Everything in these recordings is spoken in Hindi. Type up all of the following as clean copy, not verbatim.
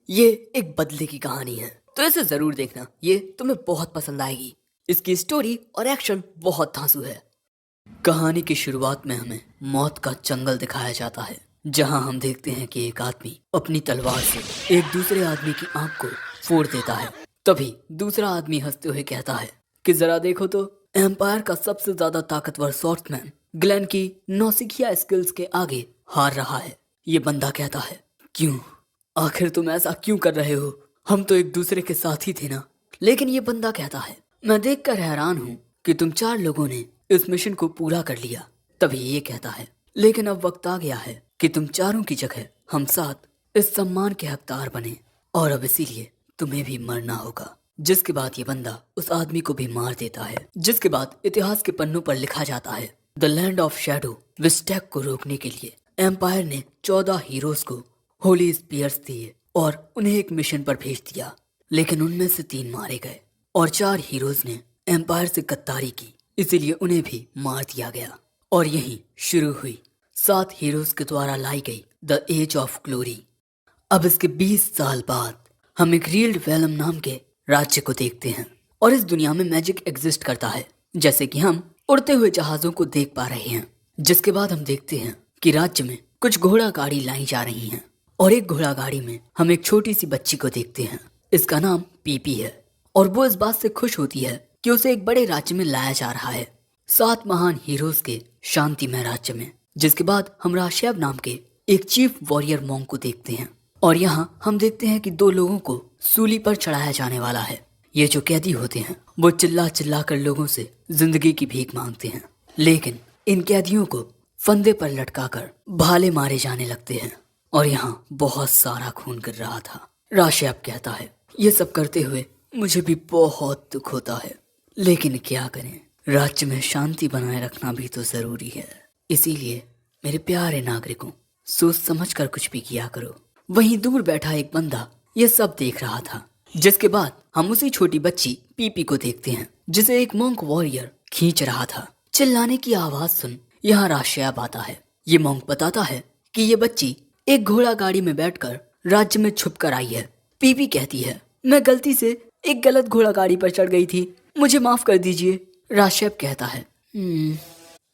ये एक बदले की कहानी है, तो इसे जरूर देखना। ये तुम्हें बहुत पसंद आएगी। इसकी स्टोरी और एक्शन बहुत धांसू है। कहानी की शुरुआत में हमें मौत का जंगल दिखाया जाता है, जहां हम देखते हैं कि एक आदमी अपनी तलवार से एक दूसरे आदमी की आंख को फोड़ देता है। तभी दूसरा आदमी हंसते हुए कहता है कि जरा देखो तो, एम्पायर का सबसे ज्यादा ताकतवर स्वॉर्ड्समैन ग्लेन की नौसिखिया स्किल्स के आगे हार रहा है। ये बंदा कहता है, क्यों? आखिर तुम ऐसा क्यों कर रहे हो? हम तो एक दूसरे के साथ ही थे ना। लेकिन ये बंदा कहता है, मैं देखकर हैरान हूँ कि तुम 4 लोगों ने इस मिशन को पूरा कर लिया। तभी ये कहता है, लेकिन अब वक्त आ गया है कि तुम चारों की जगह हम 7 इस सम्मान के हकदार बने, और अब इसीलिए तुम्हें भी मरना होगा। जिसके बाद ये बंदा उस आदमी को भी मार देता है। जिसके बाद इतिहास के पन्नों पर लिखा जाता है, द लैंड ऑफ शैडो विस्टैक को रोकने के लिए एम्पायर ने 14 हीरोज को होली स्पीयर्स दिए और उन्हें एक मिशन पर भेज दिया। लेकिन उनमें से 3 मारे गए और 4 हीरोज ने एम्पायर से गद्दारी की, इसीलिए उन्हें भी मार दिया गया। और यहीं शुरू हुई 7 हीरोज के द्वारा लाई गई द एज ऑफ ग्लोरी। अब इसके 20 साल बाद हम एक रियल वेलम नाम के राज्य को देखते हैं, और इस दुनिया में मैजिक एग्जिस्ट करता है, जैसे कि हम उड़ते हुए जहाजों को देख पा रहे हैं। जिसके बाद हम देखते हैं कि राज्य में कुछ घोड़ा गाड़ी लाई जा रही हैं, और एक घोड़ा गाड़ी में हम एक छोटी सी बच्ची को देखते हैं। इसका नाम पीपी है, और वो इस बात से खुश होती है कि उसे एक बड़े राज्य में लाया जा रहा है, 7 महान हीरोज के शांतिमय राज्य में। जिसके बाद हम राशियाब नाम के एक चीफ वॉरियर मॉन्क को देखते हैं, और यहाँ हम देखते हैं कि 2 लोगों को सूली पर चढ़ाया जाने वाला है। ये जो कैदी होते हैं वो चिल्ला चिल्ला कर लोगों से जिंदगी की भीख मांगते हैं, लेकिन इन कैदियों को फंदे पर लटकाकर भाले मारे जाने लगते हैं, और यहाँ बहुत सारा खून गिर रहा था। राशियाब कहता है, ये सब करते हुए मुझे भी बहुत दुख होता है, लेकिन क्या करें, राज्य में शांति बनाए रखना भी तो जरूरी है। इसीलिए मेरे प्यारे नागरिकों, सोच समझ कर कुछ भी किया करो। वहीं दूर बैठा एक बंदा ये सब देख रहा था। जिसके बाद हम उसी छोटी बच्ची पीपी को देखते हैं, जिसे एक मॉन्क वॉरियर खींच रहा था। चिल्लाने की आवाज सुन यहाँ राशियाब आता है। ये मॉन्क बताता है कि ये बच्ची एक घोड़ा गाड़ी में बैठकर राज्य में छुप कर आई है। पीपी कहती है, मैं गलती से एक गलत घोड़ा गाड़ी पर चढ़ गई थी, मुझे माफ कर दीजिए। राशियाब कहता है,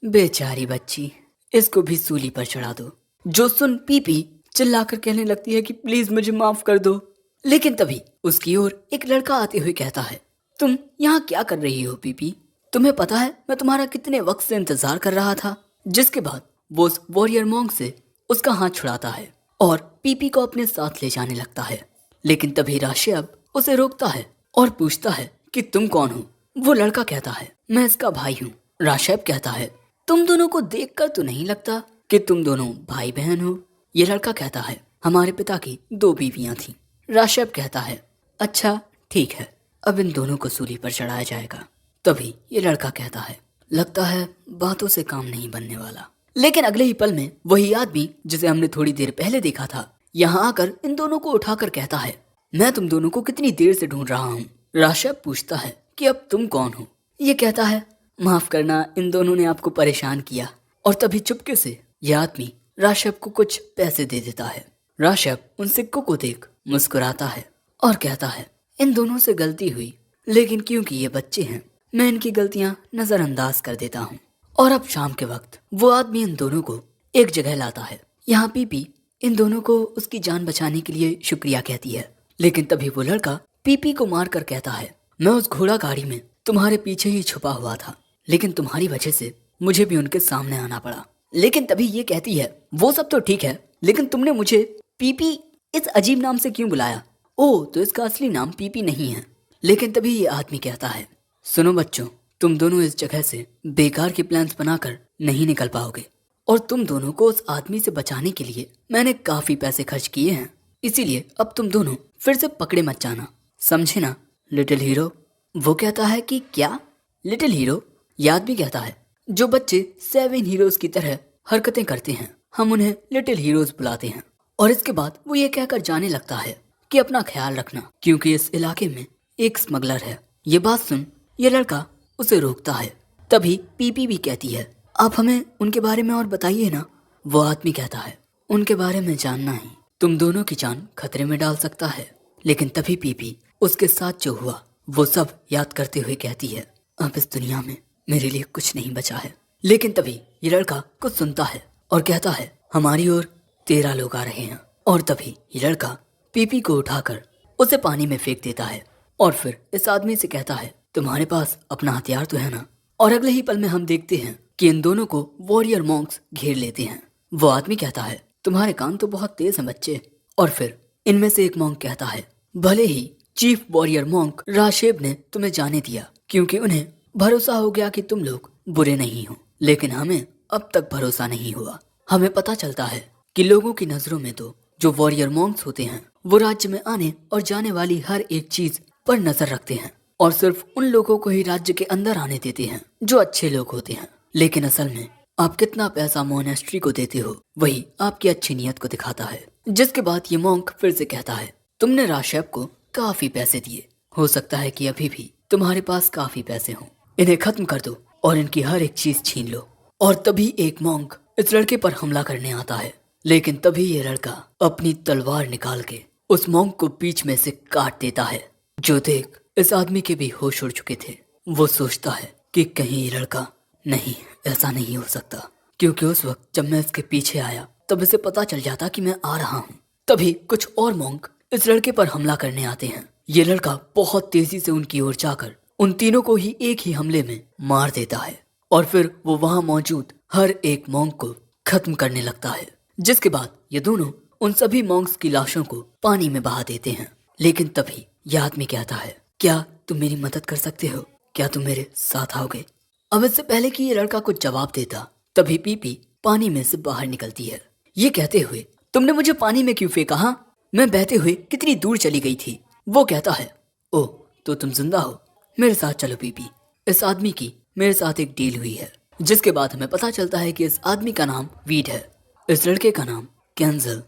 बेचारी बच्ची, इसको भी सूली पर चढ़ा दो। जो सुन पीपी चिल्लाकर कहने लगती है कि प्लीज मुझे माफ कर दो। लेकिन तभी उसकी ओर एक लड़का आते हुए कहता है, तुम यहाँ क्या कर रही हो पीपी? तुम्हें पता है मैं तुम्हारा कितने वक्त से इंतजार कर रहा था। जिसके बाद वो उस वॉरियर मॉन्क से उसका हाथ छुड़ाता है और पीपी को अपने साथ ले जाने लगता है। लेकिन तभी राशियाब उसे रोकता है और पूछता है कि तुम कौन हो? वो लड़का कहता है, मैं इसका भाई हूँ। राशियाब कहता है, तुम दोनों को देखकर तो नहीं लगता कि तुम दोनों भाई बहन हो। ये लड़का कहता है, हमारे पिता की 2 बीवियां थीं। राशियाब कहता है, अच्छा ठीक है, अब इन दोनों को सूली पर चढ़ाया जाएगा। तभी ये लड़का कहता है, लगता है बातों से काम नहीं बनने वाला। लेकिन अगले ही पल में वही आदमी जिसे हमने थोड़ी देर पहले देखा था, यहाँ आकर इन दोनों को उठाकर कहता है, मैं तुम दोनों को कितनी देर से ढूंढ रहा हूँ। राशियाब पूछता है कि अब तुम कौन हो? ये कहता है, माफ करना, इन दोनों ने आपको परेशान किया। और तभी चुपके से यह आदमी राशियाब को कुछ पैसे दे देता है। राशियाब उन सिक्कों को देख मुस्कुराता है और कहता है, इन दोनों से गलती हुई, लेकिन क्योंकि ये बच्चे हैं मैं इनकी गलतियां नजरअंदाज कर देता हूँ। और अब शाम के वक्त वो आदमी इन दोनों को एक जगह लाता है। यहाँ पीपी इन दोनों को उसकी जान बचाने के लिए शुक्रिया कहती है। लेकिन तभी वो लड़का पीपी को मार कर कहता है, मैं उस घोड़ा गाड़ी में तुम्हारे पीछे ही छुपा हुआ था, लेकिन तुम्हारी वजह से मुझे भी उनके सामने आना पड़ा। लेकिन तभी ये कहती है, वो सब तो ठीक है, लेकिन तुमने मुझे पीपी इस अजीब नाम से क्यों बुलाया? ओह, तो इसका असली नाम पीपी नहीं है। लेकिन तभी ये आदमी कहता है, सुनो बच्चों, तुम दोनों इस जगह से बेकार के प्लान्स बनाकर नहीं निकल पाओगे, और तुम दोनों को उस आदमी से बचाने के लिए मैंने काफी पैसे खर्च किए हैं, इसीलिए अब तुम दोनों फिर से पकड़े मत जाना, समझे ना लिटिल हीरो? वो कहता है कि क्या लिटिल हीरो? ये आदमी कहता है, जो बच्चे 7 हीरोज की तरह हरकतें करते हैं हम उन्हें लिटिल हीरोज बुलाते हैं। और इसके बाद वो ये कहकर जाने लगता है कि अपना ख्याल रखना, क्योंकि इस इलाके में एक स्मगलर है। ये बात सुन ये लड़का उसे रोकता है। तभी पीपी भी कहती है, आप हमें उनके बारे में और बताइए ना। वो आदमी कहता है, उनके बारे में जानना ही तुम दोनों की जान खतरे में डाल सकता है। लेकिन तभी पीपी उसके साथ जो हुआ वो सब याद करते हुए कहती है, अब इस दुनिया में मेरे लिए कुछ नहीं बचा है। लेकिन तभी ये लड़का कुछ सुनता है और कहता है, हमारी ओर 13 लोग आ रहे हैं। और तभी ये लड़का पीपी को उठाकर उसे पानी में फेंक देता है और फिर इस आदमी से कहता है, तुम्हारे पास अपना हथियार तो है ना। और अगले ही पल में हम देखते हैं कि इन दोनों को वॉरियर मॉन्क्स घेर लेते हैं। वो आदमी कहता है, तुम्हारे कान तो बहुत तेज हैं बच्चे। और फिर इनमें से एक मॉन्क कहता है, भले ही चीफ वॉरियर मॉन्क राशेब ने तुम्हें जाने दिया क्योंकि उन्हें भरोसा हो गया कि तुम लोग बुरे नहीं हो, लेकिन हमें अब तक भरोसा नहीं हुआ। हमें पता चलता है कि लोगों की नजरों में तो जो वॉरियर मॉन्क्स होते हैं वो राज्य में आने और जाने वाली हर एक चीज पर नजर रखते हैं और सिर्फ उन लोगों को ही राज्य के अंदर आने देते हैं जो अच्छे लोग होते हैं। लेकिन असल में आप कितना पैसा मोनेस्ट्री को देते हो वही आपकी अच्छी नीयत को दिखाता है। जिसके बाद ये मॉन्क फिर से कहता है, तुमने राशेब को काफी पैसे दिए, हो सकता है कि अभी भी तुम्हारे पास काफी पैसे हों। इन्हें खत्म कर दो और इनकी हर एक चीज छीन लो। और तभी एक मॉन्क इस लड़के पर हमला करने आता है, लेकिन तभी ये लड़का अपनी तलवार निकाल के उस मॉन्क को बीच में से काट देता है। जो देख इस आदमी के भी होश उड़ चुके थे। वो सोचता है कि कहीं ये लड़का, नहीं ऐसा नहीं हो सकता, क्योंकि उस वक्त जब मैं इसके पीछे आया तब इसे पता चल जाता कि मैं आ रहा हूँ। तभी कुछ और मॉन्क इस लड़के पर हमला करने आते हैं। ये लड़का बहुत तेजी से उनकी ओर जाकर उन तीनों को ही एक ही हमले में मार देता है और फिर वो वहां मौजूद हर एक मॉन्क को खत्म करने लगता है। जिसके बाद ये दोनों उन सभी मॉन्क्स की लाशों को पानी में बहा देते हैं। लेकिन तभी यह आदमी कहता है, क्या तुम मेरी मदद कर सकते हो? क्या तुम मेरे साथ आओगे? अब इससे पहले कि ये लड़का कुछ जवाब देता तभी पीपी पानी में से बाहर निकलती है, ये कहते हुए, तुमने मुझे पानी में क्यों फेंका? हाँ, मैं बहते हुए कितनी दूर चली गई थी। वो कहता है, ओह तो तुम जिंदा हो, मेरे साथ चलो पीपी। इस आदमी की मेरे साथ एक डील हुई है। जिसके बाद हमें पता चलता है कि इस आदमी का नाम वीड है, इस लड़के का नाम कैंजल।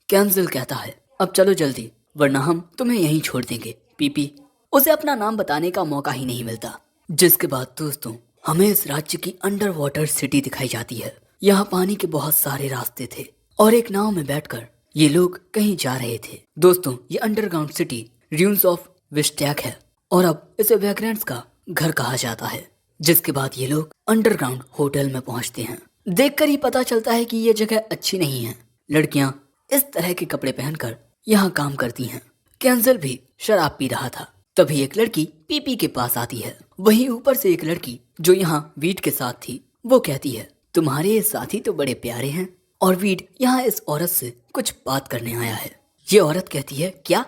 कैंजल कहता है, अब चलो जल्दी वरना हम तुम्हें यहीं छोड़ देंगे। पीपी उसे अपना नाम बताने का मौका ही नहीं मिलता। जिसके बाद दोस्तों हमें इस राज्य की अंडर वाटर सिटी दिखाई जाती है। यहाँ पानी के बहुत सारे रास्ते थे और एक नाव में बैठकर ये लोग कहीं जा रहे थे। दोस्तों ये अंडरग्राउंड सिटी र्यून्स ऑफ विस्टैक है और अब इसे वैग्रेंट्स का घर कहा जाता है। जिसके बाद ये लोग अंडरग्राउंड होटल में पहुंचते हैं। देखकर ही पता चलता है कि ये जगह अच्छी नहीं है। लड़कियां इस तरह के कपड़े पहनकर यहाँ काम करती हैं। कैंजल भी शराब पी रहा था। तभी एक लड़की पीपी के पास आती है। वहीं ऊपर से एक लड़की जो यहाँ वीड के साथ थी वो कहती है, तुम्हारे ये साथी तो बड़े प्यारे हैं। और वीड यहाँ इस औरत से कुछ बात करने आया है। ये औरत कहती है, क्या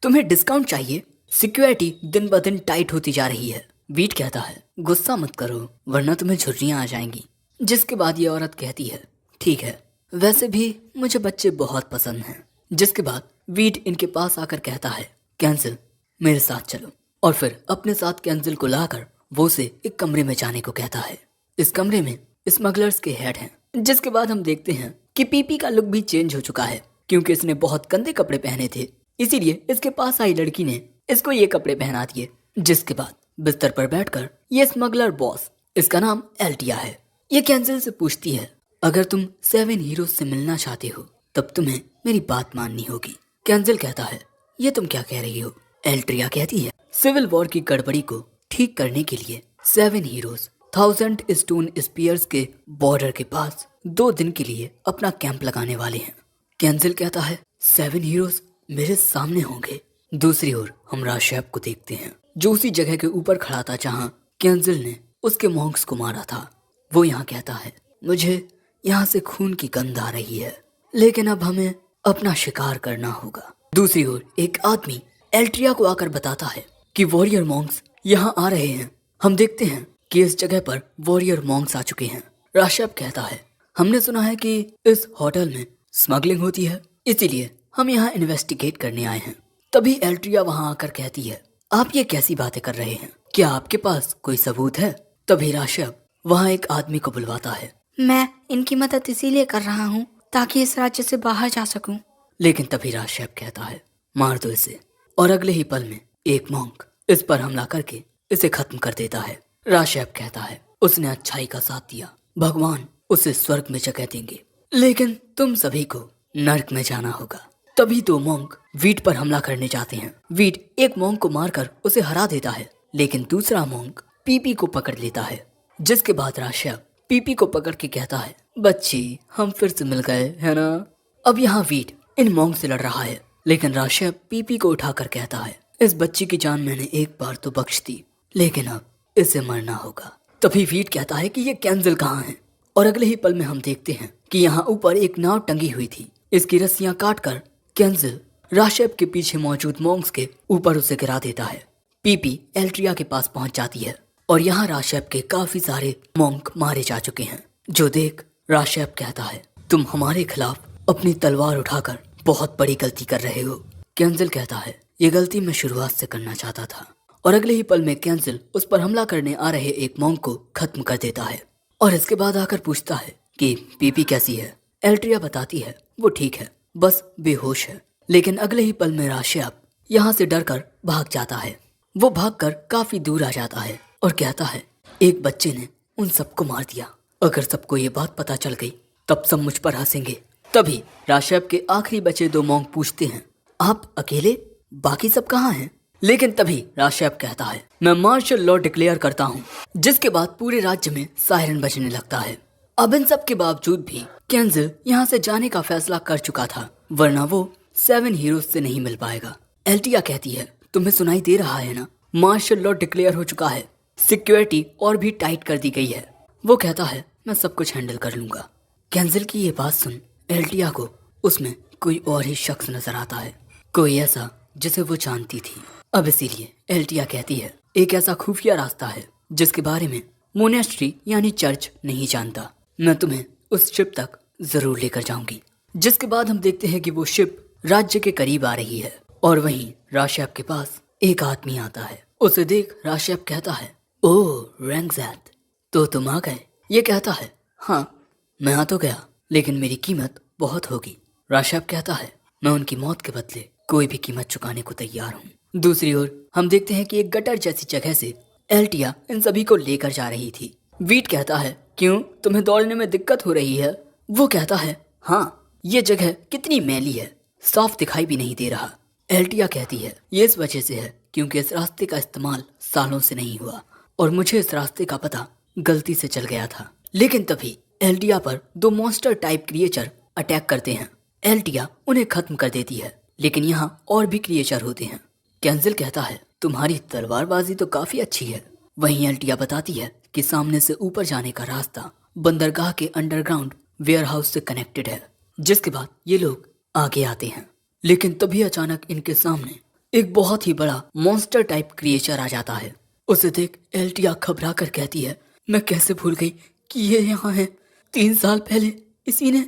तुम्हें डिस्काउंट चाहिए? सिक्योरिटी दिन ब दिन टाइट होती जा रही है। वीड कहता है, गुस्सा मत करो वरना तुम्हें झुर्रियां आ जाएंगी। जिसके बाद ये औरत कहती है, ठीक है, वैसे भी मुझे बच्चे बहुत पसंद हैं। जिसके बाद वीड इनके पास आकर कहता है, कैंसिल मेरे साथ चलो। और फिर अपने साथ कैंसिल को लाकर वो उसे एक कमरे में जाने को कहता है। इस कमरे में स्मगलर्स के हेड हैं। जिसके बाद हम देखते हैं कि पीपी का लुक भी चेंज हो चुका है क्योंकि इसने बहुत गंदे कपड़े पहने थे, इसीलिए इसके पास आई लड़की ने इसको ये कपड़े पहना दिए। जिसके बाद बिस्तर पर बैठकर ये स्मगलर बॉस, इसका नाम एल्टिया है, ये कैंसिल से पूछती है, अगर तुम 7 हीरोज से मिलना चाहते हो तब तुम्हें मेरी बात माननी होगी। कैंसिल कहता है, ये तुम क्या कह रही हो? एल्ट्रिया कहती है, सिविल वॉर की गड़बड़ी को ठीक करने के लिए 7 हीरोज 1000 स्टोन स्पीयर्स के बॉर्डर के पास 2 दिन के लिए अपना कैंप लगाने वाले हैं। कैंसिल कहता है, 7 हीरोज मेरे सामने होंगे। दूसरी ओर हम राशैब को देखते हैं जो उसी जगह के ऊपर खड़ा था जहाँ कैंसिल ने उसके मॉन्क्स को मारा था। वो यहाँ कहता है, मुझे यहाँ से खून की गंध आ रही है, लेकिन अब हमें अपना शिकार करना होगा। दूसरी ओर एक आदमी एल्ट्रिया को आकर बताता है कि वॉरियर मॉन्क्स यहाँ आ रहे हैं। हम देखते हैं कि इस जगह पर वॉरियर मॉन्क्स आ चुके हैं। राशैब कहता है, हमने सुना है कि इस होटल में स्मगलिंग होती है, इसीलिए हम यहाँ इन्वेस्टिगेट करने आए हैं। तभी एल्ट्रिया वहाँ आकर कहती है, आप ये कैसी बातें कर रहे हैं? क्या आपके पास कोई सबूत है? तभी राशैब वहाँ एक आदमी को बुलवाता है। मैं इनकी मदद इसीलिए कर रहा हूँ ताकि इस राज्य से बाहर जा सकूं। लेकिन तभी राशैब कहता है, मार दो इसे। और अगले ही पल में एक मॉन्क इस पर हमला करके इसे खत्म कर देता है। राशैब कहता है, उसने अच्छाई का साथ दिया, भगवान उसे स्वर्ग में जगह देंगे, लेकिन तुम सभी को नर्क में जाना होगा। तभी दो मॉन्क वीट पर हमला करने जाते हैं। वीट एक मॉन्क को मारकर उसे हरा देता है, लेकिन दूसरा मॉन्क पीपी को पकड़ लेता है। जिसके बाद राशिया पीपी को पकड़ के कहता है, बच्ची हम फिर से मिल गए है ना। अब यहाँ वीट इन मॉन्क से लड़ रहा है, लेकिन राशिया पीपी को उठाकर कहता है, इस बच्ची की जान मैंने एक बार तो बख्श दी, लेकिन अब इसे मरना होगा। तभी वीट कहता है कि ये केंजिल कहाँ है, और अगले ही पल में हम देखते हैं कि यहाँ ऊपर एक नाव टंगी हुई थी। इसकी रस्सियां काटकर केंजिल राशेप के पीछे मौजूद मॉन्क्स के ऊपर उसे गिरा देता है। पीपी एल्ट्रिया के पास पहुंच जाती है और यहाँ राशेप के काफी सारे मॉन्क मारे जा चुके हैं, जो देख राशेप कहता है, तुम हमारे खिलाफ अपनी तलवार उठाकर बहुत बड़ी गलती कर रहे हो। केंजिल कहता है, ये गलती मैं शुरुआत से करना चाहता था। और अगले ही पल में केंजिल उस पर हमला करने आ रहे एक मॉन्क को खत्म कर देता है और इसके बाद आकर पूछता है कि पीपी कैसी है। एल्ट्रिया बताती है वो ठीक है, बस बेहोश है। लेकिन अगले ही पल में राशियाप यहाँ से डरकर भाग जाता है। वो भागकर काफी दूर आ जाता है और कहता है, एक बच्चे ने उन सबको मार दिया। अगर सबको ये बात पता चल गई तब सब मुझ पर हंसेंगे। तभी राशियाप के आखिरी बचे दो मॉन्क पूछते हैं, आप अकेले, बाकी सब कहाँ हैं? लेकिन तभी राशियाप कहता है, मैं मार्शल लॉ डिक्लेयर करता हूँ। जिसके बाद पूरे राज्य में सायरन बजने लगता है। अब इन सब के बावजूद भी केंजिल यहाँ से जाने का फैसला कर चुका था, वरना वो 7 हीरोज से नहीं मिल पाएगा। एल्टिया कहती है, तुम्हें सुनाई दे रहा है ना, मार्शल लॉ डिक्लेयर हो चुका है, सिक्योरिटी और भी टाइट कर दी गई है। वो कहता है, मैं सब कुछ हैंडल कर लूंगा। केंजिल की ये बात सुन एल्टिया को उसमें कोई और ही शख्स नजर आता है, कोई ऐसा जिसे वो जानती थी। अब इसीलिए एल्टिया कहती है, एक ऐसा खुफिया रास्ता है जिसके बारे में मोनेस्ट्री यानी चर्च नहीं जानता। मैं तुम्हें उस शिप तक जरूर लेकर जाऊंगी। जिसके बाद हम देखते हैं कि वो शिप राज्य के करीब आ रही है और वहीं राशियाप के पास एक आदमी आता है। उसे देख राशियाप कहता है, ओह रैंगज़ैट, तो तुम आ गए। ये कहता है, हाँ मैं आ तो गया, लेकिन मेरी कीमत बहुत होगी। राशियाप कहता है, मैं उनकी मौत के बदले कोई भी कीमत चुकाने को तैयार हूँ। दूसरी ओर हम देखते हैं कि एक गटर जैसी जगह से एल्टिया इन सभी को लेकर जा रही थी। वीट कहता है, क्यों, तुम्हें दौड़ने में दिक्कत हो रही है? वो कहता है, हाँ ये जगह कितनी मैली है, साफ दिखाई भी नहीं दे रहा। एल्टिया कहती है, ये इस वजह से है क्योंकि इस रास्ते का इस्तेमाल सालों से नहीं हुआ और मुझे इस रास्ते का पता गलती से चल गया था। लेकिन तभी एल्टिया पर दो मॉन्स्टर टाइप क्रिएचर अटैक करते हैं। एल्टिया उन्हें खत्म कर देती है, लेकिन यहाँ और भी क्रिएचर होते हैं। केंजिल कहता है, तुम्हारी तलवारबाजी तो काफी अच्छी है। वहीं एल्टिया बताती है कि सामने से ऊपर जाने का रास्ता बंदरगाह के अंडरग्राउंड वेयरहाउस से कनेक्टेड है। जिसके बाद ये लोग आगे आते हैं, लेकिन तभी अचानक इनके सामने एक बहुत ही बड़ा मॉन्स्टर टाइप क्रिएचर आ जाता है। उसे देख एल्टिया घबरा कर कहती है, मैं कैसे भूल गई कि ये यहाँ है, 3 साल पहले इसी ने।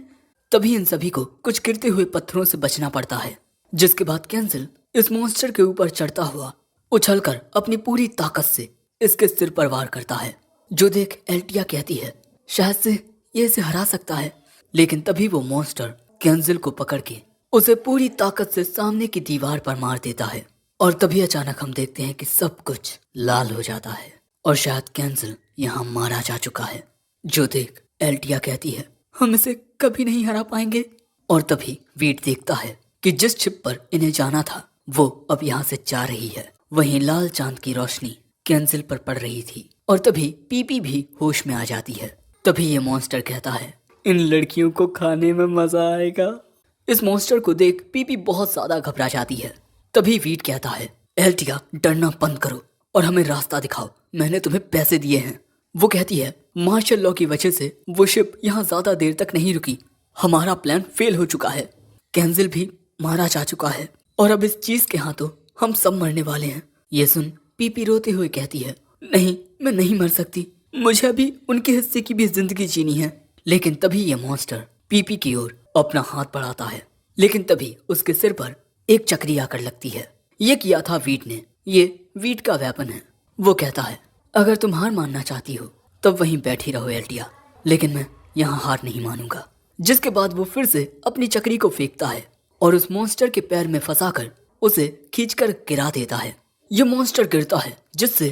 तभी इन सभी को कुछ गिरते हुए पत्थरों से बचना पड़ता है। जिसके बाद केंजिल इस मॉन्स्टर के ऊपर चढ़ता हुआ उछलकर अपनी पूरी ताकत से इसके सिर पर वार करता है। जो देख एल्टिया कहती है, शायद से ये इसे हरा सकता है। लेकिन तभी वो मॉन्स्टर केंजिल को पकड़ के उसे पूरी ताकत से सामने की दीवार पर मार देता है और तभी अचानक हम देखते हैं कि सब कुछ लाल हो जाता है और शायद केंजिल यहाँ मारा जा चुका है। जो देख एल्टिया कहती है, हम इसे कभी नहीं हरा पाएंगे। और तभी वीट देखता है कि जिस शिप पर इन्हें जाना था वो अब यहाँ से जा रही है। वहीं लाल चांद की रोशनी केंजिल पर पड़ रही थी और तभी पीपी भी होश में आ जाती है। तभी ये मॉन्स्टर कहता है, इन लड़कियों को खाने में मजा आएगा। इस मॉन्स्टर को देख पीपी बहुत ज्यादा घबरा जाती है। तभी वीट कहता है, एल्टिया डरना बंद करो और हमें रास्ता दिखाओ, मैंने तुम्हें पैसे दिए हैं। वो कहती है, मार्शल लॉ की वजह से वो शिप यहाँ ज्यादा देर तक नहीं रुकी, हमारा प्लान फेल हो चुका है, केंजिल भी मारा जा चुका है और अब इस चीज के हाथों हम सब मरने वाले हैं। ये सुन पीपी रोते हुए कहती है, नहीं मैं नहीं मर सकती, मुझे अभी उनके हिस्से की भी जिंदगी जीनी है। लेकिन तभी ये मॉन्स्टर पीपी की ओर अपना हाथ बढ़ाता है, लेकिन तभी उसके सिर पर एक चक्री आकर लगती है। ये किया था वीट ने, ये वीट का वेपन है। वो कहता है, अगर तुम हार मानना चाहती हो तब वहीं बैठी रहो एल्टिया, लेकिन मैं यहाँ हार नहीं मानूंगा। जिसके बाद वो फिर से अपनी चक्री को फेंकता है और उस मॉन्स्टर के पैर में फंसाकर उसे खींचकर गिरा देता है। ये मॉन्स्टर गिरता है जिससे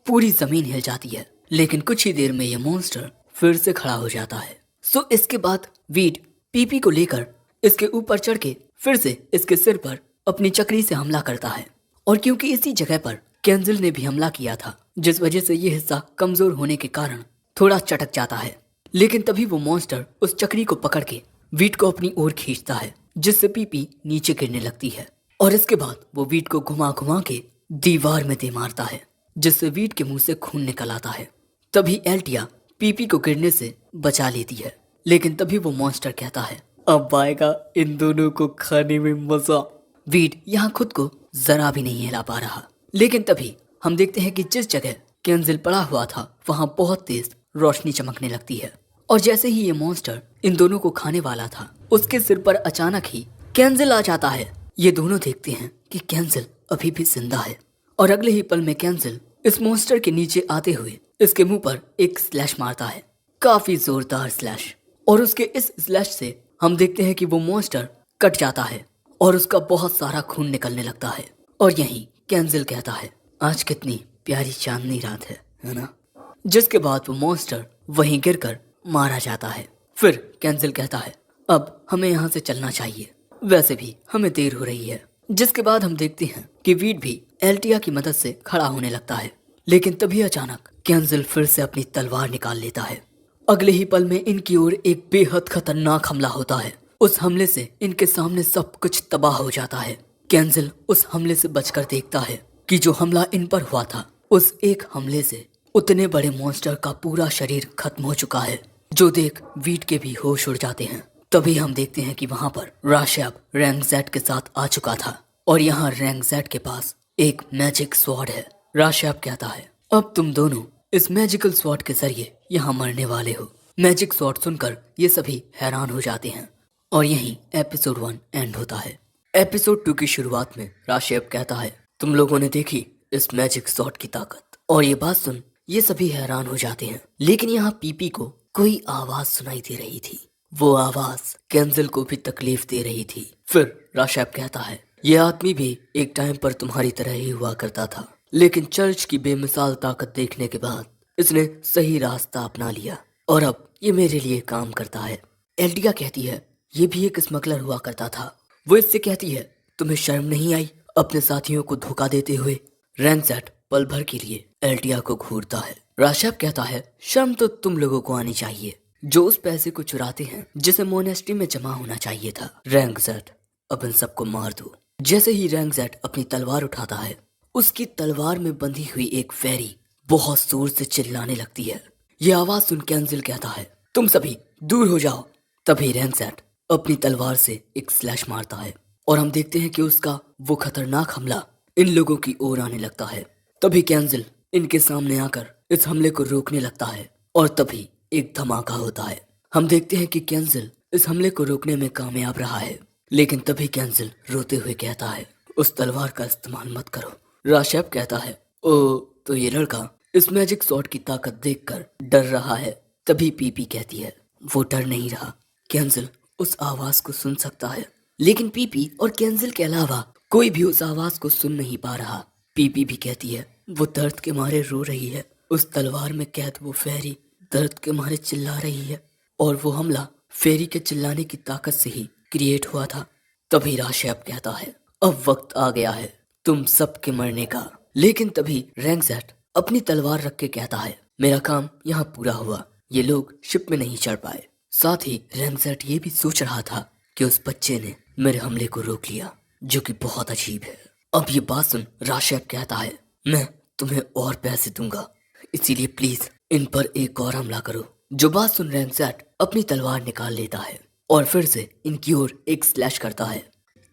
पूरी जमीन हिल जाती है, लेकिन कुछ ही देर में ये मॉन्स्टर फिर से खड़ा हो जाता है। सो इसके बाद वीट पीपी को लेकर इसके ऊपर चढ़ के फिर से इसके सिर पर अपनी चक्री से हमला करता है और क्योंकि इसी जगह पर केंजिल ने भी हमला किया था, जिस वजह से ये हिस्सा कमजोर होने के कारण थोड़ा चटक जाता है। लेकिन तभी वो मॉन्स्टर उस चक्री को पकड़ के वीट को अपनी ओर खींचता है, जिससे पीपी नीचे गिरने लगती है और इसके बाद वो वीट को घुमा घुमा के दीवार में दे मारता है, जिससे वीट के मुंह से खून निकल आता है। तभी एल्टिया पीपी को गिरने से बचा लेती है, लेकिन तभी वो मॉन्स्टर कहता है, अब आएगा इन दोनों को खाने में मजा। वीट यहाँ खुद को जरा भी नहीं हिला पा रहा, लेकिन तभी हम देखते हैं कि जिस जगह केंजिल पड़ा हुआ था वहां बहुत तेज रोशनी चमकने लगती है और जैसे ही ये मॉन्स्टर इन दोनों को खाने वाला था, उसके सिर पर अचानक ही केंजिल आ जाता है। ये दोनों देखते हैं कि केंजिल अभी भी जिंदा है और अगले ही पल में केंजिल इस मॉन्स्टर के नीचे आते हुए इसके मुंह पर एक स्लैश मारता है, काफी जोरदार स्लैश। और उसके इस स्लैश से हम देखते हैं कि वो मॉन्स्टर कट जाता है और उसका बहुत सारा खून निकलने लगता है। और यहीं केंजिल कहता है, आज कितनी प्यारी चांदनी रात है ना? जिसके बाद वो मॉन्स्टर वहीं गिरकर मारा जाता है। फिर केंजिल कहता है, अब हमें यहाँ से चलना चाहिए, वैसे भी हमें देर हो रही है। जिसके बाद हम देखते हैं कि वीट भी एल्टिया की मदद से खड़ा होने लगता है, लेकिन तभी अचानक केंजिल फिर से अपनी तलवार निकाल लेता है। अगले ही पल में इनकी ओर एक बेहद खतरनाक हमला होता है। उस हमले से इनके सामने सब कुछ तबाह हो जाता है। केंजिल उस हमले से बचकर देखता है कि जो हमला इन पर हुआ था, उस एक हमले से उतने बड़े मॉन्स्टर का पूरा शरीर खत्म हो चुका है, जो देख वीट के भी होश उड़ जाते हैं। तभी हम देखते हैं कि वहां पर राशैप रैंगज़ेट के साथ आ चुका था और यहाँ रैंगज़ेट के पास एक मैजिक स्वॉर्ड है। राशैप कहता है, अब तुम दोनों इस मैजिकल स्वॉर्ड के जरिए यहाँ मरने वाले हो। मैजिक स्वॉर्ड सुनकर ये सभी हैरान हो जाते हैं और यहीं एपिसोड 1 एंड होता है। एपिसोड 2 की शुरुआत में राशैप कहता है, तुम लोगों ने देखी इस मैजिक स्वॉर्ड की ताकत। और ये बात सुन ये सभी हैरान हो जाते हैं, लेकिन यहाँ पीपी को कोई आवाज सुनाई दे रही थी। वो आवाज केंजिल को भी तकलीफ दे रही थी। फिर राशैप कहता है, ये आदमी भी एक टाइम पर तुम्हारी तरह ही हुआ करता था, लेकिन चर्च की बेमिसाल ताकत देखने के बाद इसने सही रास्ता अपना लिया और अब ये मेरे लिए काम करता है। एल्टिया कहती है, ये भी एक स्मगलर हुआ करता था। वो इससे कहती है, तुम्हें शर्म नहीं आई अपने साथियों को धोखा देते हुए? रैंगज़ेट पल भर के लिए एल्टिया को घूरता है। राशैप कहता है, शर्म तो तुम लोगों को आनी चाहिए जो उस पैसे को चुराते हैं जिसे मोनेस्ट्री में जमा होना चाहिए था। रैंगज़ेट अब इन सबको मार दो। जैसे ही रैंगज़ेट अपनी तलवार उठाता है, उसकी तलवार में बंधी हुई एक फेरी बहुत जोर से चिल्लाने लगती है। ये आवाज सुन केंजिल कहता है, तुम सभी दूर हो जाओ। तभी रैंगज़ेट अपनी तलवार से एक स्लैश मारता है और हम देखते हैं कि उसका वो खतरनाक हमला इन लोगों की ओर आने लगता है। तभी केंजिल इनके सामने आकर इस हमले को रोकने लगता है और तभी एक धमाका होता है। हम देखते हैं कि केंजिल इस हमले को रोकने में कामयाब रहा है, लेकिन तभी केंजिल रोते हुए कहता है, उस तलवार का इस्तेमाल मत करो। राशैप कहता है, ओ तो ये लड़का इस मैजिक स्वॉर्ड की ताकत देखकर डर रहा है। तभी पीपी कहती है, वो डर नहीं रहा, केंजिल उस आवाज को सुन सकता है। लेकिन पीपी और केंजिल के अलावा कोई भी उस आवाज को सुन नहीं पा रहा। पीपी भी कहती है, वो दर्द के मारे रो रही है। उस तलवार में कैद वो फेरी दर्द के मारे चिल्ला रही है और वो हमला फेरी के चिल्लाने की ताकत से ही क्रिएट हुआ था। तभी राशैप कहता है, अब वक्त आ गया है तुम सबके मरने का। लेकिन तभी रैंगज़ेट अपनी तलवार रख के कहता है, मेरा काम यहाँ पूरा हुआ, ये लोग शिप में नहीं चढ़ पाए। साथ ही रैंगज़ेट ये भी सोच रहा था कि उस बच्चे ने मेरे हमले को रोक लिया, जो कि बहुत अजीब है। अब ये बात सुन राशैप कहता है, मैं तुम्हें और पैसे दूंगा, इसीलिए प्लीज इन पर एक और हमला करो। जो बात सुन रैंगज़ेट अपनी तलवार निकाल लेता है और फिर से इनकी ओर एक स्लैश करता है।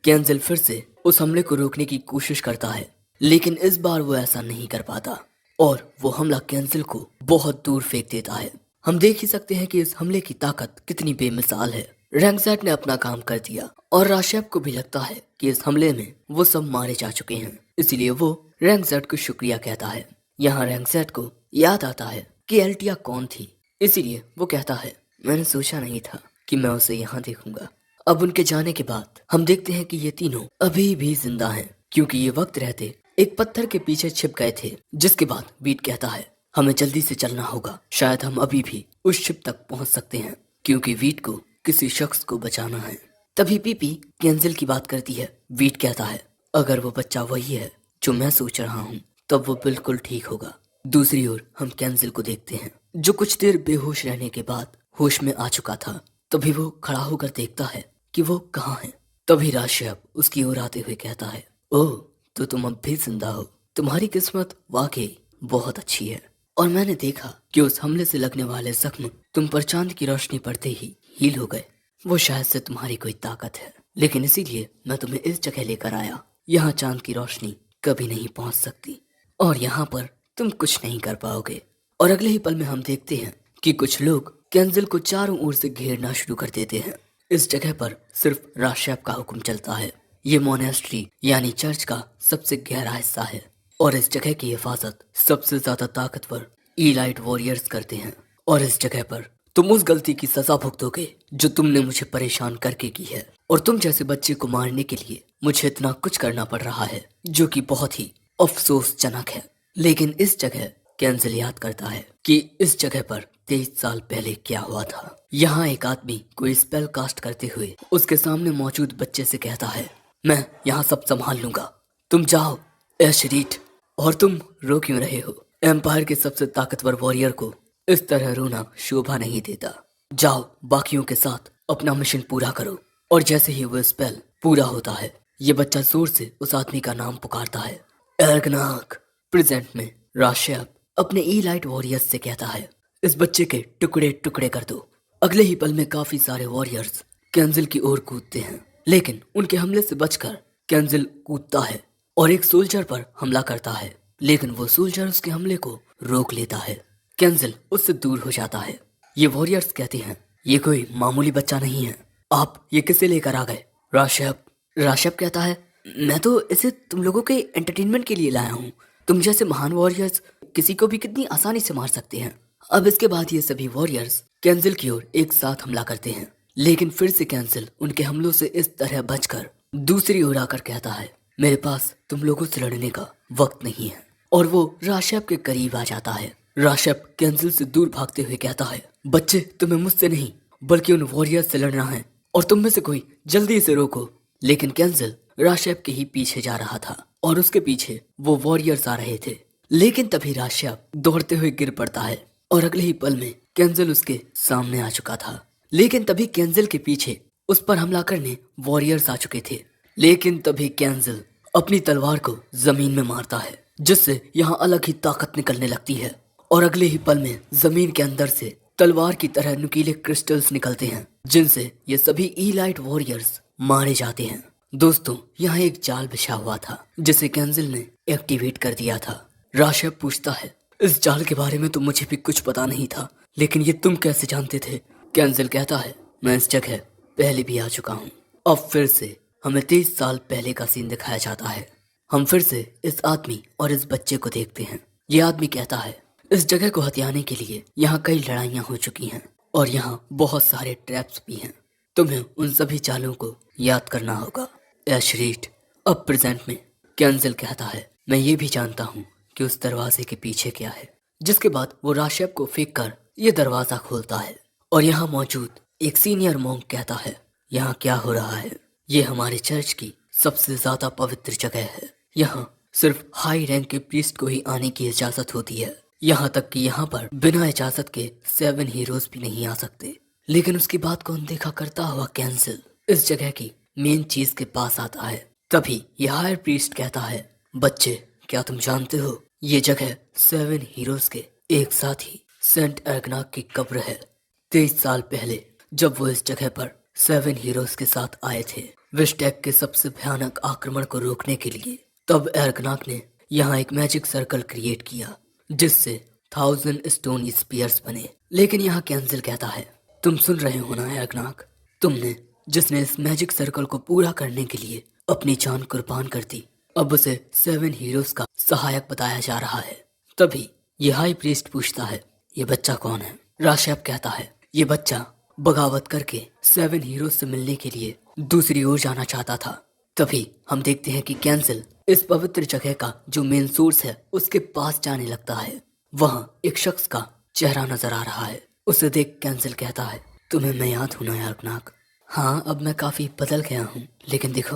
केंजिल फिर से उस हमले को रोकने की कोशिश करता है, लेकिन इस बार वो ऐसा नहीं कर पाता और वो हमला केंजिल को बहुत दूर फेंक देता है। हम देख ही सकते हैं कि इस हमले की ताकत कितनी बेमिसाल है। रैंगज़ेट ने अपना काम कर दिया और राशैप को भी लगता है कि इस हमले में वो सब मारे जा चुके हैं, इसलिए वो रैंगज़ेट को शुक्रिया कहता है। यहाँ रैंगज़ेट को याद आता है कि एल्टिया कौन थी, इसीलिए वो कहता है, मैंने सोचा नहीं था कि मैं उसे यहाँ देखूंगा। अब उनके जाने के बाद हम देखते हैं कि ये तीनों अभी भी जिंदा हैं, क्योंकि ये वक्त रहते एक पत्थर के पीछे छिप गए थे। जिसके बाद वीट कहता है, हमें जल्दी से चलना होगा, शायद हम अभी भी उस शिप तक पहुंच सकते हैं, क्योंकि वीट को किसी शख्स को बचाना है। तभी पीपी केंजिल की बात करती है। वीट कहता है, अगर वो बच्चा वही है जो मैं सोच रहा हूँ तब वो बिल्कुल ठीक होगा। दूसरी ओर हम केंजिल को देखते हैं, जो कुछ देर बेहोश रहने के बाद होश में आ चुका था। तभी वो खड़ा होकर देखता है कि वो कहाँ है। तभी राशियप उसकी ओर आते हुए कहता है, ओह, तो तुम अब भी जिंदा हो। तुम्हारी किस्मत वाकई बहुत अच्छी है। और मैंने देखा कि उस हमले से लगने वाले जख्म तुम पर चांद की रोशनी पड़ते ही हील हो गए। वो शायद से तुम्हारी कोई ताकत है, लेकिन इसीलिए मैं तुम्हें इस जगह लेकर आया। यहाँ चांद की रोशनी कभी नहीं पहुंच सकती और यहाँ पर तुम कुछ नहीं कर पाओगे। और अगले ही पल में हम देखते हैं कि कुछ लोग केंजिल को चारों ओर से घेरना शुरू कर देते हैं। इस जगह पर सिर्फ राशियप का हुक्म चलता है। ये मोनेस्ट्री यानी चर्च का सबसे गहरा हिस्सा है और इस जगह की हिफाजत सबसे ज्यादा ताकतवर ईलाइट वॉरियर्स करते हैं। और इस जगह पर तुम उस गलती की सजा भुगतोगे जो तुमने मुझे परेशान करके की है। और तुम जैसे बच्चे को मारने के लिए मुझे इतना कुछ करना पड़ रहा है, जो कि बहुत ही अफसोसजनक है। लेकिन इस जगह केंजिल याद करता है कि इस जगह पर 23 साल पहले क्या हुआ था। यहाँ एक आदमी कोई स्पेल कास्ट करते हुए उसके सामने मौजूद बच्चे से कहता है, मैं यहाँ सब संभाल लूंगा, तुम जाओ एशरीट। और तुम रो क्यों रहे हो? एम्पायर के सबसे ताकतवर वॉरियर को इस तरह रोना शोभा नहीं देता। जाओ बाकियों के साथ अपना मिशन पूरा करो। और जैसे ही वो स्पेल पूरा होता है, ये बच्चा जोर से उस आदमी का नाम पुकारता है, एर्गनाक। प्रेजेंट में राशियप अपने ईलाइट वॉरियर्स से कहता है, इस बच्चे के टुकड़े टुकड़े कर दो। अगले ही पल में काफी सारे वॉरियर्स केंजिल की ओर कूदते हैं, लेकिन उनके हमले से बचकर केंजिल कूदता है और एक सोल्जर पर हमला करता है, लेकिन वो सोल्जर उसके हमले को रोक लेता है। केंजिल उससे दूर हो जाता है। ये वॉरियर्स कहते हैं, ये कोई मामूली बच्चा नहीं है, आप ये किसे लेकर आ गए? राशियप कहता है, मैं तो इसे तुम लोगों के एंटरटेनमेंट के लिए लाया हूँ। तुम जैसे महान वॉरियर्स किसी को भी कितनी आसानी से मार सकते हैं। अब इसके बाद ये सभी वॉरियर्स केंजिल की ओर एक साथ हमला करते हैं, लेकिन फिर से केंजिल उनके हमलों से इस तरह बचकर दूसरी ओर आकर कहता है, मेरे पास तुम लोगों से लड़ने का वक्त नहीं है। और वो राशियप के करीब आ जाता है। राशियप केंजिल से दूर भागते हुए कहता है, बच्चे, तुम्हें मुझसे नहीं बल्कि उन वॉरियर्स से लड़ना है और तुम में से कोई जल्दी से रोको। लेकिन केंजिल राशियप के ही पीछे जा रहा था और उसके पीछे वो वॉरियर्स आ रहे थे। लेकिन तभी राशियप दौड़ते हुए गिर पड़ता है और अगले ही पल में केंजिल उसके सामने आ चुका था। लेकिन तभी केंजिल के पीछे उस पर हमला करने वॉरियर्स आ चुके थे। लेकिन तभी केंजिल अपनी तलवार को जमीन में मारता है, जिससे यहाँ अलग ही ताकत निकलने लगती है और अगले ही पल में जमीन के अंदर से तलवार की तरह नुकीले क्रिस्टल्स निकलते हैं, जिनसे ये सभी ईलाइट वॉरियर्स मारे जाते हैं। दोस्तों, यहाँ एक जाल बिछा हुआ था जिसे केंजिल ने एक्टिवेट कर दिया था। राशियप पूछता है, इस जाल के बारे में तो मुझे भी कुछ पता नहीं था, लेकिन ये तुम कैसे जानते थे? केंजिल कहता है, मैं इस जगह पहले भी आ चुका हूँ। अब फिर से हमें 23 साल पहले का सीन दिखाया जाता है। हम फिर से इस आदमी और इस बच्चे को देखते हैं। ये आदमी कहता है, इस जगह को हथियाने के लिए यहाँ कई लड़ाइयाँ हो चुकी हैं और यहाँ बहुत सारे ट्रैप्स भी हैं। तुम्हें उन सभी चालों को याद करना होगा, एशरीट। अब प्रेजेंट में केंजिल कहता है, मैं ये भी जानता हूँ कि उस दरवाजे के पीछे क्या है। जिसके बाद वो राशियप को फेंक कर ये दरवाजा खोलता है और यहाँ मौजूद एक सीनियर मॉन्क कहता है, यहाँ क्या हो रहा है? ये हमारे चर्च की सबसे ज्यादा पवित्र जगह है। यहाँ सिर्फ हाई रैंक के प्रीस्ट को ही आने की इजाजत होती है। यहाँ तक कि यहाँ पर बिना इजाजत के 7 हीरोज भी नहीं आ सकते। लेकिन उसकी बात को अनदेखा करता हुआ केंजिल इस जगह की मेन चीज के पास आता है। तभी यह हायर प्रीस्ट कहता है, बच्चे, क्या तुम जानते हो ये जगह 7 हीरोज के एक साथ ही सेंट एर्गनाक की कब्र है। 23 साल पहले जब वो इस जगह पर 7 हीरोज के साथ आए थे विस्टेक के सबसे भयानक आक्रमण को रोकने के लिए, तब एर्गनाक ने यहाँ एक मैजिक सर्कल क्रिएट किया जिससे 1000 स्टोन स्पीयर्स बने। लेकिन यहाँ केंजिल कहता है, तुम सुन रहे हो ना एर्गनाक, तुमने जिसने इस मैजिक सर्कल को पूरा करने के लिए अपनी जान कुर्बान कर दी, अब उसे 7 हीरोज का सहायक बताया जा रहा है। तभी ये हाई प्रीस्ट पूछता है, ये बच्चा कौन है? राशियप कहता है, ये बच्चा बगावत करके 7 हीरोज से मिलने के लिए दूसरी ओर जाना चाहता था। तभी हम देखते हैं कि केंजिल इस पवित्र जगह का जो मेन सोर्स है उसके पास जाने लगता है। वहाँ एक शख्स का चेहरा नजर आ रहा है। उसे देख केंजिल कहता है, तुम्हें मैं याद हूं ना एर्गनाक? हाँ, अब मैं काफी बदल गया हूँ, लेकिन देखो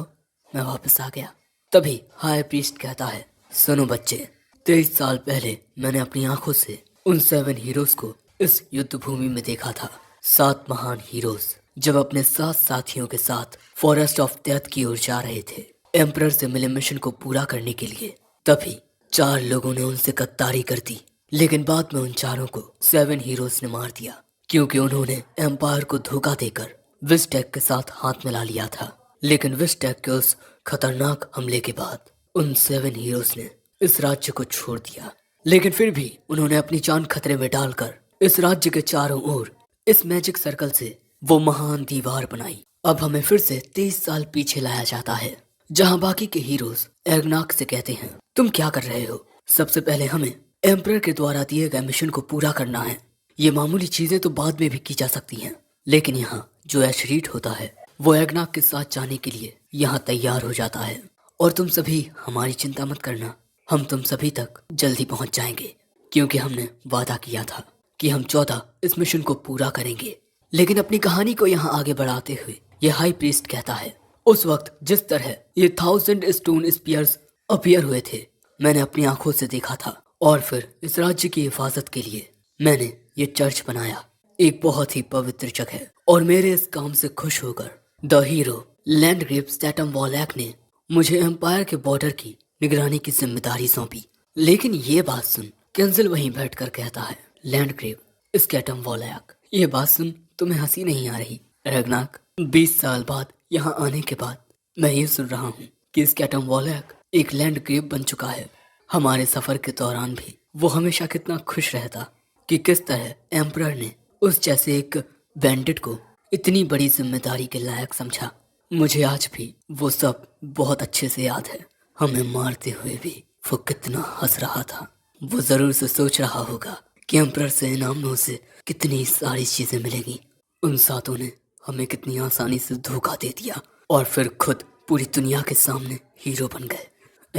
मैं वापस आ गया। तभी हाई प्रीस्ट कहता है, सुनो बच्चे, 23 साल पहले मैंने अपनी आंखों से उन 7 हीरोज को इस युद्ध भूमि में देखा था। 7 महान हीरोज जब अपने 7 साथियों के साथ फॉरेस्ट ऑफ डेथ की ओर जा रहे थे एम्परर से मिले मिशन को पूरा करने के लिए। तभी 4 लोगों ने उनसे गद्दारी कर दी, लेकिन बाद में उन चारों को 7 हीरोज ने मार दिया, क्योंकि उन्होंने एम्पायर को धोखा देकर विस्टेक के साथ हाथ मिला लिया था। लेकिन विस्टेक के उस खतरनाक हमले के बाद उन 7 हीरोज ने इस राज्य को छोड़ दिया, लेकिन फिर भी उन्होंने अपनी जान खतरे में डालकर इस राज्य के चारों ओर इस मैजिक सर्कल से वो महान दीवार बनाई। अब हमें फिर से 23 साल पीछे लाया जाता है, जहां बाकी के हीरोज एगनाक से कहते हैं, तुम क्या कर रहे हो? सबसे पहले हमें एम्परर के द्वारा दिए गए मिशन को पूरा करना है। ये मामूली चीजें तो बाद में भी की जा सकती हैं, लेकिन यहाँ जो एशरीट होता है वो एगनाक के साथ जाने के लिए यहाँ तैयार हो जाता है। और तुम सभी हमारी चिंता मत करना, हम तुम सभी तक जल्दी पहुंच जाएंगे, क्योंकि हमने वादा किया था कि हम 14 इस मिशन को पूरा करेंगे। लेकिन अपनी कहानी को यहाँ आगे बढ़ाते हुए ये हाई प्रीस्ट कहता है, उस वक्त जिस तरह ये 1000 स्टोन स्पीयर्स अपीयर हुए थे मैंने अपनी आंखों से देखा था, और फिर इस राज्य की हिफाजत के लिए मैंने ये चर्च बनाया, एक बहुत ही पवित्र जगह। और मेरे इस काम से खुश होकर द हीरो लैंडग्रेव स्टैटम वॉलैक ने मुझे एम्पायर के बॉर्डर की निगरानी की जिम्मेदारी सौंपी। लेकिन ये बात सुन केंजिल वहीं बैठकर कहता है, लैंडग्रेव स्टैटम वॉलैक, ये बात सुन तुम्हें हंसी नहीं आ रही? रगनाक, 20 साल बाद यहाँ आने के बाद मैं ये सुन रहा हूँ कि स्कैटम वॉलैक एक लैंडग्रेव बन चुका है। हमारे सफर के दौरान भी वो हमेशा कितना खुश रहता कि किस तरह एम्परर ने उस जैसे एक बैंडिट को इतनी बड़ी जिम्मेदारी के लायक समझा। मुझे आज भी वो सब बहुत अच्छे से याद है। हमें मारते हुए भी वो कितना हंस रहा था। वो जरूर से सोच रहा होगा कि एम्परर से इनाम में उसे कितनी सारी चीजें मिलेंगी। उन सातों ने हमें कितनी आसानी से धोखा दे दिया और फिर खुद पूरी दुनिया के सामने हीरो बन गए।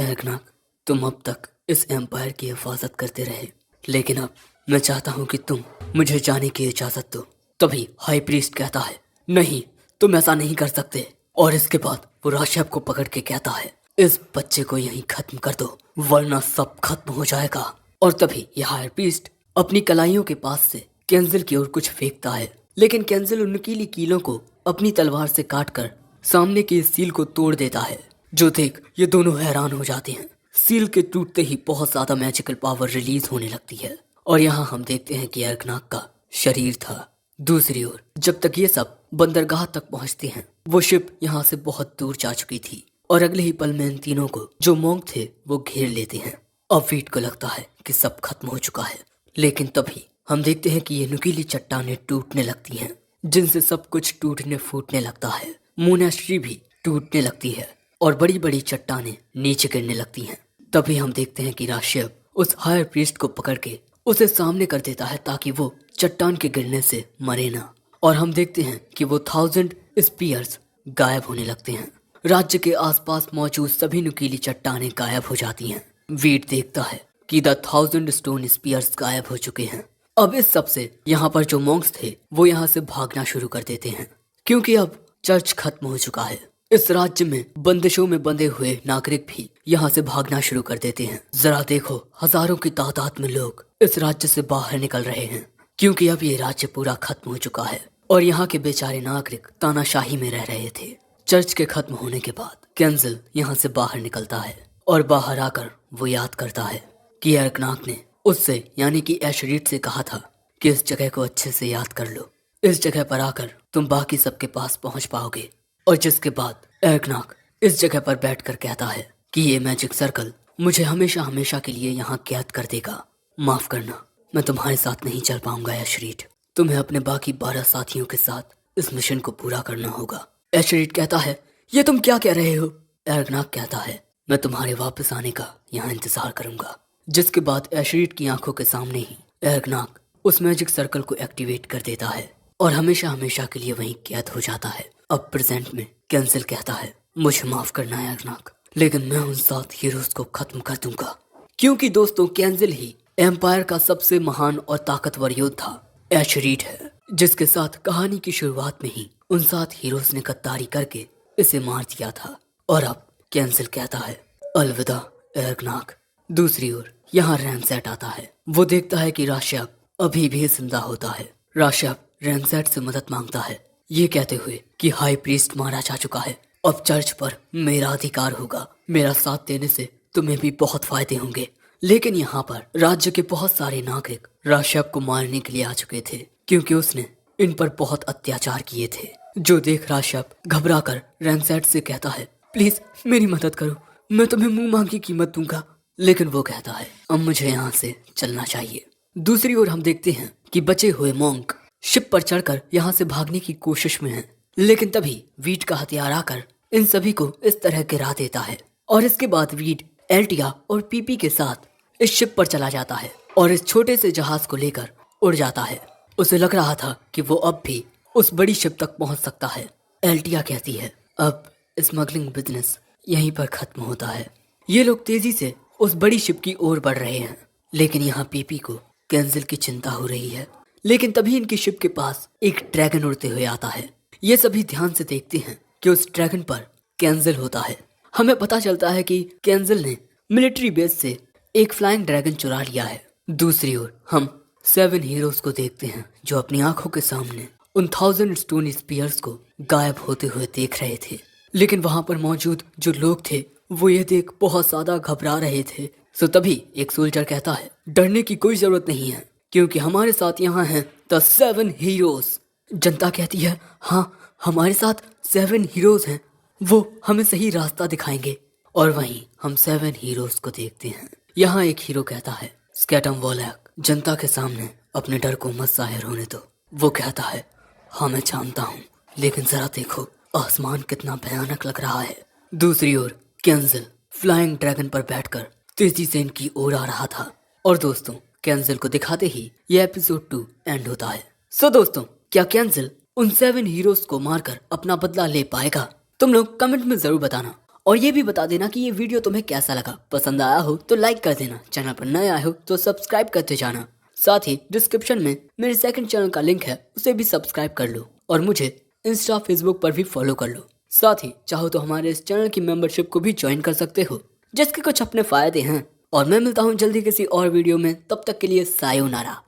एगनाक, तुम अब तक इस एम्पायर की हिफाजत करते रहे, लेकिन अब मैं चाहता हूँ कि तुम मुझे जाने की इजाजत दो। तभी हाई प्रीस्ट कहता है, नहीं, तुम ऐसा नहीं कर सकते। और इसके बाद वो राशेब को पकड़ के कहता है, इस बच्चे को यहीं खत्म कर दो, वरना सब खत्म हो जाएगा। और तभी यह हाई प्रीस्ट अपनी कलाइयों के पास से केंजिल की ओर कुछ फेंकता है, लेकिन केंजिल उन नुकीली कीलों को अपनी तलवार से काटकर सामने की सील को तोड़ देता है। जो देख ये दोनों हैरान हो जाते हैं। सील के टूटते ही बहुत ज्यादा मैजिकल पावर रिलीज होने लगती है, और यहाँ हम देखते हैं कि एगनाक का शरीर था। दूसरी ओर जब तक ये सब बंदरगाह तक पहुंचते हैं, वो शिप यहाँ से बहुत दूर जा चुकी थी, और अगले ही पल में इन तीनों को जो मोंग थे वो घेर लेते हैं। अब वीट को लगता है कि सब खत्म हो चुका है, लेकिन तभी हम देखते हैं कि ये नुकीली चट्टानें टूटने लगती हैं, जिनसे सब कुछ टूटने फूटने लगता है। मोनेस्ट्री भी टूटने लगती है और बड़ी बड़ी चट्टानें नीचे गिरने लगती हैं। तभी हम देखते हैं कि राशेब उस हायर प्रीस्ट को पकड़ के उसे सामने कर देता है ताकि वो चट्टान के गिरने से मरे ना। और हम देखते हैं कि वो 1000 स्पीयर्स गायब होने लगते हैं। राज्य के आसपास मौजूद सभी नुकीली चट्टानें गायब हो जाती हैं। वीट देखता है कि द 1000 स्टोन स्पीयर्स गायब हो चुके हैं। अब इस सब से यहाँ पर जो मॉन्क्स थे वो यहाँ से भागना शुरू कर देते हैं, क्योंकि अब चर्च खत्म हो चुका है। इस राज्य में बंदिशों में बंधे हुए नागरिक भी यहाँ से भागना शुरू कर देते हैं। जरा देखो, हजारों की तादाद में लोग इस राज्य से बाहर निकल रहे हैं, क्योंकि अब ये राज्य पूरा खत्म हो चुका है और यहाँ के बेचारे नागरिक तानाशाही में रह रहे थे। चर्च के खत्म होने के बाद केंजिल यहाँ से बाहर निकलता है और बाहर आकर वो याद करता है कि एगनाक ने उससे यानी कि एशरीट से कहा था कि इस जगह को अच्छे से याद कर लो, इस जगह पर आकर तुम बाकी सबके पास पहुंच पाओगे। और जिसके बाद एगनाक इस जगह पर बैठकर कहता है कि ये मैजिक सर्कल मुझे हमेशा हमेशा के लिए यहाँ कैद कर देगा। माफ करना, मैं तुम्हारे साथ नहीं चल पाऊंगा एशरीट। तुम्हें अपने बाकी 12 साथियों के साथ इस मिशन को पूरा करना होगा। एशरीट कहता है, ये तुम क्या कह रहे हो? एगनाक कहता है, मैं तुम्हारे वापस आने का यहाँ इंतजार करूंगा। जिसके बाद एशरीट की आंखों के सामने ही एगनाक उस मैजिक सर्कल को एक्टिवेट कर देता है और हमेशा हमेशा के लिए वहीं कैद हो जाता है। अब प्रेजेंट में केंजिल कहता है, मुझे माफ करना है एगनाक, लेकिन मैं उन 7 हीरोज को खत्म कर दूंगा। क्योंकि दोस्तों केंजिल ही एम्पायर का सबसे महान और ताकतवर योद्धा एशरीट है। जिसके साथ कहानी की शुरुआत में ही उन 7 हीरोज ने गद्दारी करके इसे मार दिया था। और अब कैंसिल कहता है अलविदा एर्गनाक। दूसरी ओर यहाँ रैमसेट आता है। वो देखता है कि राशियप अभी भी जिंदा होता है। राशियप रैमसेट से मदद मांगता है, ये कहते हुए कि हाई प्रीस्ट मारा जा चुका है, अब चर्च पर मेरा अधिकार होगा, मेरा साथ देने से तुम्हें भी बहुत फायदे होंगे। लेकिन यहाँ पर राज्य के बहुत सारे नागरिक राशियप को मारने के लिए आ चुके थे, क्योंकि उसने इन पर बहुत अत्याचार किए थे। जो देख राशियप घबरा कर रैमसेट से कहता है, प्लीज मेरी मदद करो, मैं तुम्हें मुंह मांगी कीमत दूंगा। लेकिन वो कहता है अब मुझे यहाँ से चलना चाहिए। दूसरी ओर हम देखते हैं कि बचे हुए मॉन्क शिप पर चढ़कर यहाँ से भागने की कोशिश में हैं। लेकिन तभी वीड का हथियार आकर इन सभी को इस तरह गिरा देता है और इसके बाद वीड एल्टिया और पीपी के साथ इस शिप पर चला जाता है और इस छोटे से जहाज को लेकर उड़ जाता है। उसे लग रहा था कि वो अब भी उस बड़ी शिप तक पहुंच सकता है। एल्टिया कहती है अब स्मगलिंग बिजनेस यहीं पर खत्म होता है। ये लोग तेजी से उस बड़ी शिप की ओर बढ़ रहे हैं, लेकिन यहाँ पीपी को कैंसिल की चिंता हो रही है। लेकिन तभी इनकी शिप के पास एक ड्रैगन उड़ते हुए आता है। ये सभी ध्यान से देखते हैं कि उस ड्रैगन पर कैंसिल होता है। हमें पता चलता है कि कैंसिल ने मिलिट्री बेस से एक फ्लाइंग ड्रैगन चुरा लिया है। दूसरी ओर हम 7 हीरोज को देखते हैं जो अपनी आंखों के सामने उन 1000 स्टोन स्पीयर्स को गायब होते हुए देख रहे थे। लेकिन वहां पर मौजूद जो लोग थे वो ये देख बहुत ज्यादा घबरा रहे थे। सो तभी एक सोल्जर कहता है डरने की कोई जरूरत नहीं है, क्योंकि हमारे साथ यहाँ हैं द 7 हीरोज। जनता कहती है हाँ हमारे साथ 7 हीरोज हैं, वो हमें सही रास्ता दिखाएंगे। और वहीं हम 7 हीरोज को देखते हैं। यहाँ एक हीरो कहता है स्कैटम वॉलैक, जनता के सामने अपने डर को मत जाहिर होने दो। वो कहता है हाँ मैं जानता हूँ, लेकिन जरा देखो आसमान कितना भयानक लग रहा है। दूसरी ओर कैंसिल फ्लाइंग ड्रैगन पर बैठकर तेजी से इनकी ओर आ रहा था। और दोस्तों कैंसिल को दिखाते ही ये एपिसोड 2 एंड होता है। सो दोस्तों क्या कैंसिल उन 7 हीरोज को मारकर अपना बदला ले पाएगा? तुम लोग कमेंट में जरूर बताना और ये भी बता देना कि ये वीडियो तुम्हें कैसा लगा। पसंद आया हो तो लाइक कर देना, चैनल पर नए आए हो तो सब्सक्राइब करते जाना। साथ ही डिस्क्रिप्शन में मेरे सेकंड चैनल का लिंक है, उसे भी सब्सक्राइब कर लो और मुझे इंस्टा फेसबुक पर भी फॉलो कर लो। साथ ही चाहो तो हमारे इस चैनल की मेंबरशिप को भी ज्वाइन कर सकते हो, जिसके कुछ अपने फायदे हैं। और मैं मिलता हूँ जल्दी किसी और वीडियो में, तब तक के लिए सायोनारा।